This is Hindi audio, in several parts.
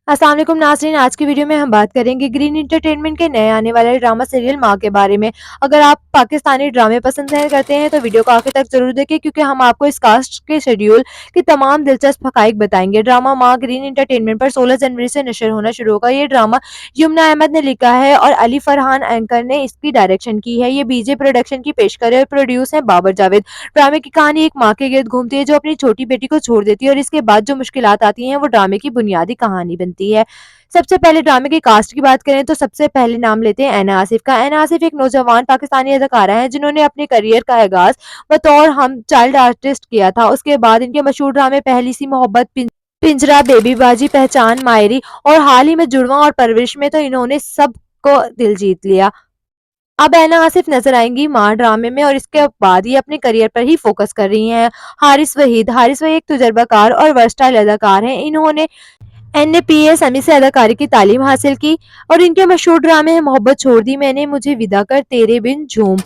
अस्सलाम वालेकुम नाज़रीन, आज की वीडियो में हम बात करेंगे ग्रीन एंटरटेनमेंट के नए आने वाले ड्रामा सीरियल माँ के बारे में। अगर आप पाकिस्तानी ड्रामे पसंद करते हैं तो वीडियो को आखिर तक जरूर देखें क्योंकि हम आपको इस कास्ट के शेड्यूल की तमाम दिलचस्प हकाइक बताएंगे। ड्रामा माँ ग्रीन एंटरटेनमेंट पर 16 जनवरी से नशर होना शुरू होगा। ये ड्रामा यमुना अहमद ने लिखा है और अली फरहान एंकर ने इसकी डायरेक्शन की है। ये बीजे प्रोडक्शन की पेशकर है और प्रोड्यूस है बाबर जावेद। ड्रामे की कहानी एक माँ के गिर्द घूमती है जो अपनी छोटी बेटी को छोड़ देती है और इसके बाद जो मुश्किलात आती हैं वो ड्रामे की बुनियादी कहानी बनती है। सबसे पहले ड्रामे के कास्ट की बात करें तो सबसे पहले नाम लेते हैं ऐना आसिफ का। ऐना आसिफ एक नौजवान पाकिस्तानी अदाकारा है जिन्होंने अपने करियर का आगाज बतौर हम चाइल्ड आर्टिस्ट किया था। उसके बाद इनके मशहूर ड्रामे पहली सी मोहब्बत, पिंजरा, बेबी बाजी, पहचान, मायरी और हाल ही में जुड़वा और परवरिश में तो इन्होंने सबको दिल जीत लिया। अब ऐना आसिफ नजर आएंगी माँ ड्रामे में और इसके बाद ये अपने करियर पर ही फोकस कर रही हैं। हारिस वहीद एक तजुर्बाकार और वर्सटाइल अदाकार हैं। इन्होंने एनएपीएस अमी से अदाकारी की तालीम हासिल की और इनके मशहूर ड्रामे हैं मोहब्बत छोड़ दी मैंने, मुझे विदा कर, तेरे बिन, झूम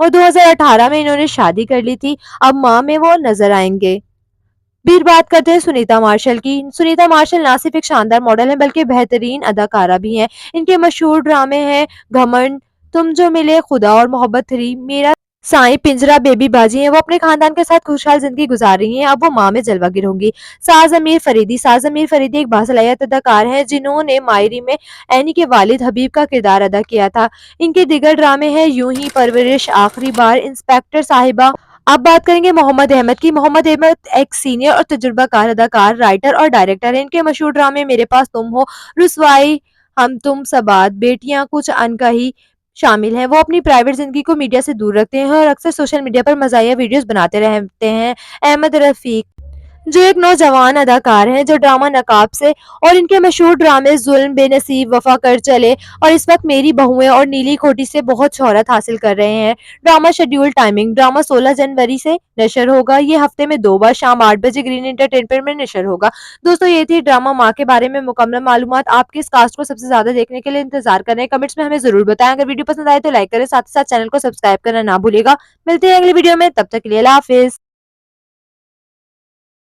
और 2018 में इन्होंने शादी कर ली थी। अब माँ में वो नजर आएंगे। फिर बात करते हैं सुनीता मार्शल की। सुनीता मार्शल ना सिर्फ एक शानदार मॉडल है बल्कि बेहतरीन अदाकारा भी हैं। इनके मशहूर ड्रामे हैं घमंड, तुम जो मिले, खुदा और मोहब्बत 3, मेरा साईं, पिंजरा, बेबी बाजी हैं। वो अपने खानदान के साथ खुशहाल जिंदगी गुजार रही हैं। अब वो माँ में जलवागिर होंगी। साज अमीर फरीदी एक बासलाहियत अदाकार हैं जिन्होंने मायरी में एनी के वालिद हबीब का किरदार अदा किया था। इनके दिगर ड्रामे हैं यूं ही, परवरिश, आखिरी बार, इंस्पेक्टर साहिबा। अब बात करेंगे मोहम्मद अहमद की। मोहम्मद अहमद एक सीनियर और तजुर्बाकार अदाकार, राइटर और डायरेक्टर हैं। इनके मशहूर ड्रामे मेरे पास तुम हो, रुसवाई, हम तुम, सबात, बेटियां, कुछ अनकही शामिल हैं। वो अपनी प्राइवेट जिंदगी को मीडिया से दूर रखते हैं और अक्सर सोशल मीडिया पर मज़ाहिया वीडियोस बनाते रहते हैं। अहमद रफीक जो एक नौजवान अदाकार हैं जो ड्रामा नकाब से और इनके मशहूर ड्रामे जुल्म, बेनसीब, वफा कर चले और इस वक्त मेरी बहुएं और नीली खोटी से बहुत शोहरत हासिल कर रहे हैं। ड्रामा शेड्यूल टाइमिंग, ड्रामा 16 जनवरी से नशर होगा। ये हफ्ते में 2 बार शाम 8 बजे ग्रीन एंटरटेनमेंट में नशर होगा। दोस्तों ये थी ड्रामा माँ के बारे में मुकम्मल मालूमात। आप किस कास्ट को सबसे ज्यादा देखने के लिए इंतजार कर रहे हैं कमेंट्स में हमें जरूर बताएं। अगर वीडियो पसंद आए तो लाइक करें, साथ ही साथ चैनल को सब्सक्राइब करना ना भूलिएगा। मिलते हैं अगली वीडियो में, तब तक के लिए अल्लाह हाफिज।